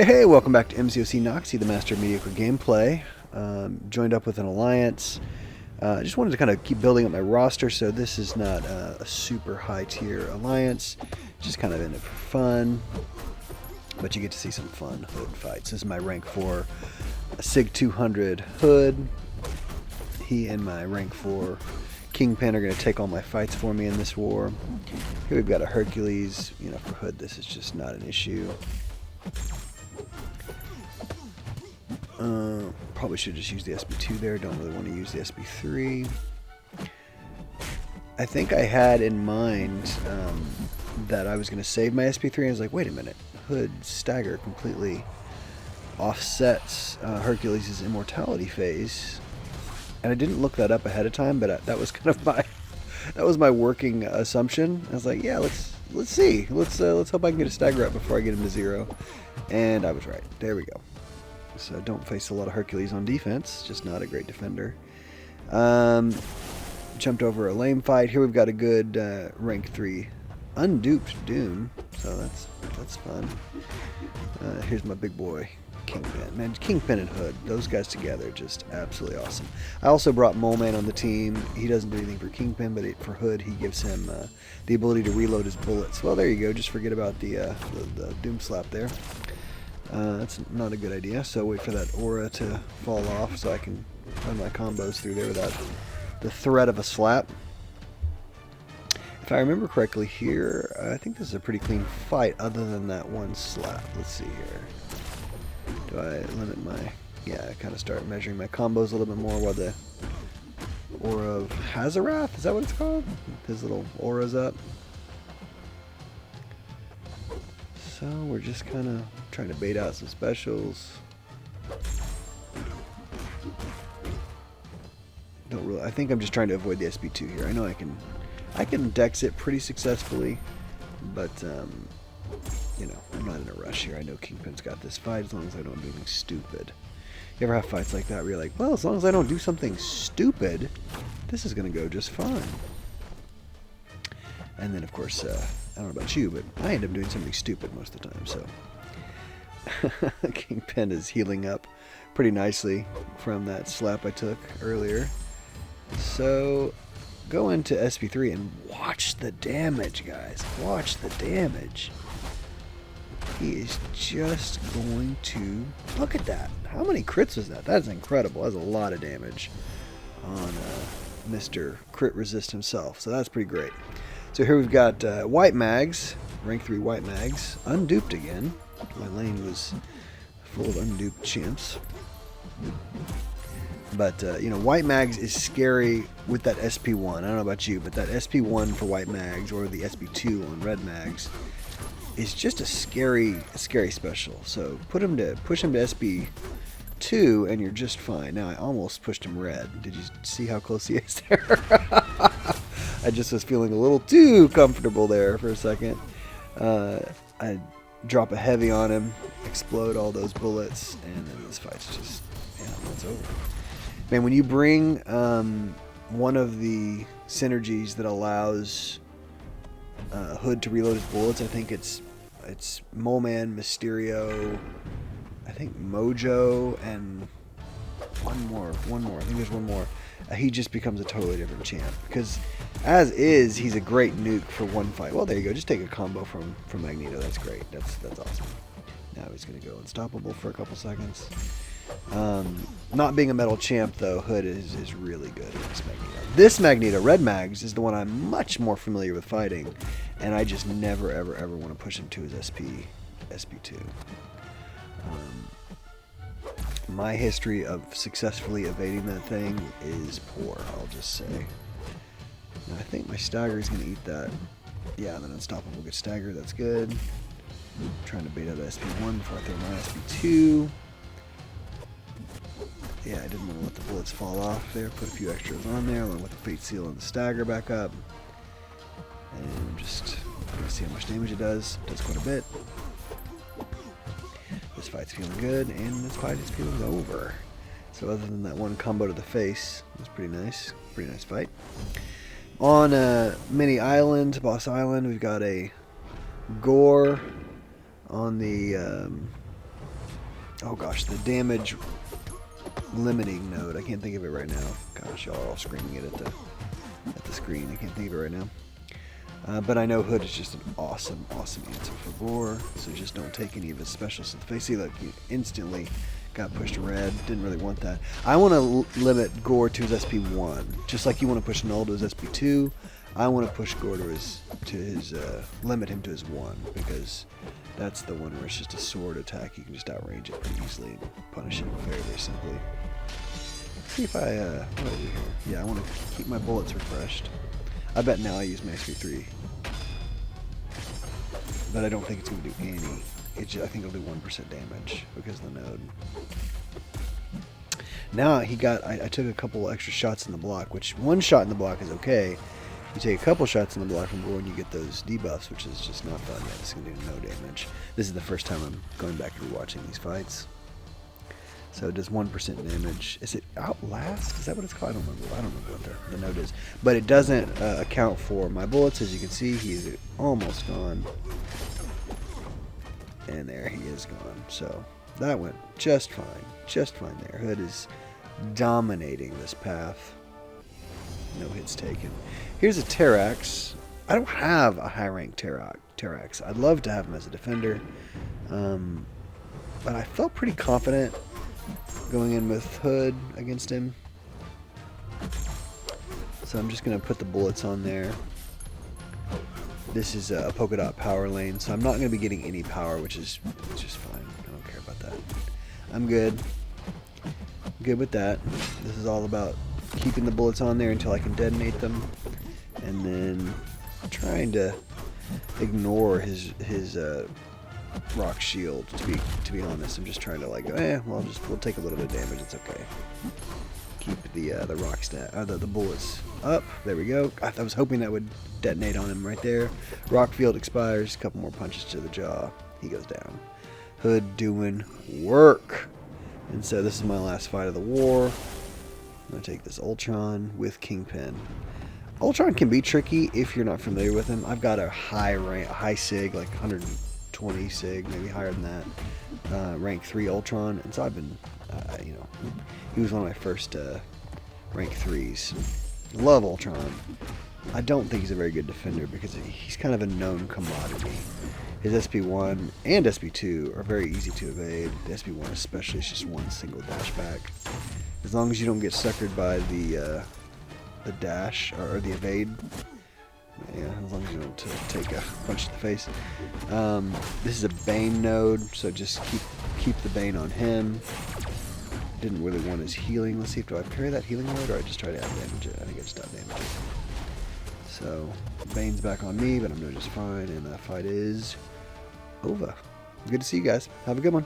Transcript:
Hey, welcome back to MCOC Noxie, the Master of Mediocre Gameplay. Joined up with an alliance. Just wanted to kind of keep building up my roster, so this is not a super high tier alliance. Just kind of in it for fun. But you get to see some fun hood fights. This is my rank 4 Sig 200 hood. He and my rank 4 Kingpin are going to take all my fights for me in this war. Here we've got a Hercules. You know, for hood this is just not an issue. Probably should just use the SB2 there. Don't really want to use the SB3. I think I had in mind that I was going to save my SB3. I was like, wait a minute. Hood stagger completely offsets Hercules' immortality phase. And I didn't look that up ahead of time, but that was kind of my working assumption. I was like, yeah, let's see. Let's hope I can get a stagger up before I get him to 0. And I was right. There we go. So don't face a lot of Hercules on defense. Just not a great defender. Jumped over a lame fight. Here we've got a good rank 3 unduped Doom. So that's fun. Here's my big boy Kingpin. Man, Kingpin and Hood, those guys together, just absolutely awesome. I also brought Mole Man on the team. He doesn't do anything for Kingpin, but for Hood, he gives him the ability to reload his bullets. Well, there you go. Just forget about the Doom slap there. That's not a good idea, so wait for that aura to fall off so I can run my combos through there without the threat of a slap. If I remember correctly here, I think this is a pretty clean fight other than that one slap. Let's see here. Do I limit my... Yeah, I kind of start measuring my combos a little bit more while the aura of Hazarath, is that what it's called? His little aura's up. So we're just kind of trying to bait out some specials. Don't really. I think I'm just trying to avoid the SB2 here. I know I can dex it pretty successfully, but you know, I'm not in a rush here. I know Kingpin's got this fight as long as I don't do anything stupid. You ever have fights like that where you're like, well, as long as I don't do something stupid, this is gonna go just fine. And then of course, I don't know about you, but I end up doing something stupid most of the time, so. Kingpin is healing up pretty nicely from that slap I took earlier. So, go into SB3 and watch the damage, guys. Watch the damage. He is just going to... Look at that. How many crits was that? That is incredible. That's a lot of damage on Mr. Crit Resist himself, so that's pretty great. So here we've got White Mags, rank 3 White Mags, unduped again. My lane was full of unduped chimps. But, you know, White Mags is scary with that SP1. I don't know about you, but that SP1 for White Mags, or the SP2 on Red Mags, is just a scary special. So push him to SP2, and you're just fine. Now, I almost pushed him red. Did you see how close he is there? I just was feeling a little too comfortable there for a second. I drop a heavy on him, explode all those bullets, and then this fight's just, yeah, it's over. Man, when you bring one of the synergies that allows Hood to reload his bullets, I think it's Mole Man, Mysterio, I think Mojo, and one more. I think there's one more. He just becomes a totally different champ, because as is, he's a great nuke for one fight. Well, there you go. Just take a combo from Magneto. That's great. That's awesome. Now he's going to go unstoppable for a couple seconds. Not being a metal champ, though, Hood is really good against Magneto. This Magneto, Red Mags, is the one I'm much more familiar with fighting, and I just never, ever, ever want to push him to his SP2. My history of successfully evading that thing is poor, I'll just say. Now, I think my stagger is going to eat that. Yeah, then unstoppable gets staggered. That's good. I'm trying to bait out SP1 before I throw my SP2. Yeah, I didn't want to let the bullets fall off there. Put a few extras on there along with the Fate Seal and the stagger back up. And just see how much damage it does. It does quite a bit. This fight's feeling good, and this fight is feeling over. So other than that one combo to the face, it was pretty nice. Pretty nice fight. On Mini Island, Boss Island, we've got a Gore on the Oh gosh, the damage limiting node. I can't think of it right now. Gosh, y'all are all screaming it at the screen. I can't think of it right now. But I know Hood is just an awesome, awesome answer for Gore, so just don't take any of his specials to the face. See, look, you instantly got pushed red. Didn't really want that. I want to limit Gore to his SP1, just like you want to push Null to his SP2. I want to push Gore to his limit him to his 1, because that's the one where it's just a sword attack. You can just outrange it pretty easily and punish it very, very simply. Let's see if what do I do here? Yeah, I want to keep my bullets refreshed. I bet now I use my SP3. But I don't think it's going to do any. I think it'll do 1% damage because of the node. Now he got, I took a couple extra shots in the block, which one shot in the block is okay. You take a couple shots in the block from Gore and you get those debuffs, which is just not fun yet. It's going to do no damage. This is the first time I'm going back and rewatching these fights. So it does 1% damage. Is it Outlast? Is that what it's called? I don't remember what the note is. But it doesn't account for my bullets. As you can see, he's almost gone. And there he is gone. So that went just fine. Just fine there. Hood is dominating this path. No hits taken. Here's a Terax. I don't have a high rank Terax. I'd love to have him as a defender. But I felt pretty confident going in with Hood against him. So I'm just going to put the bullets on there. This is a polka dot power lane, so I'm not going to be getting any power, which is just fine. I don't care about that. I'm good. Good with that. This is all about keeping the bullets on there until I can detonate them, and then trying to ignore his rock shield. To be honest, I'm just trying to like, well, we'll take a little bit of damage. It's okay. Keep the rock stat, the bullets up. There we go. I was hoping that would detonate on him right there. Rock field expires. A couple more punches to the jaw. He goes down. Hood doing work. And so this is my last fight of the war. I'm gonna take this Ultron with Kingpin. Ultron can be tricky if you're not familiar with him. I've got a high sig, like 120 sig, maybe higher than that, rank 3 Ultron, and so I've been, he was one of my first rank 3s. Love Ultron. I don't think he's a very good defender because he's kind of a known commodity. His SP1 and SP2 are very easy to evade. The SP1 especially is just one single dash back. As long as you don't get suckered by the dash or the evade. Yeah, as long as you don't take a punch to the face. This is a Bane node, so just keep the Bane on him. Didn't really want his healing. Let's see, do I parry that healing node or I just try to out-damage it? I think I just out-damage it. So, Bane's back on me, but I'm doing just fine, and that fight is over. Good to see you guys. Have a good one.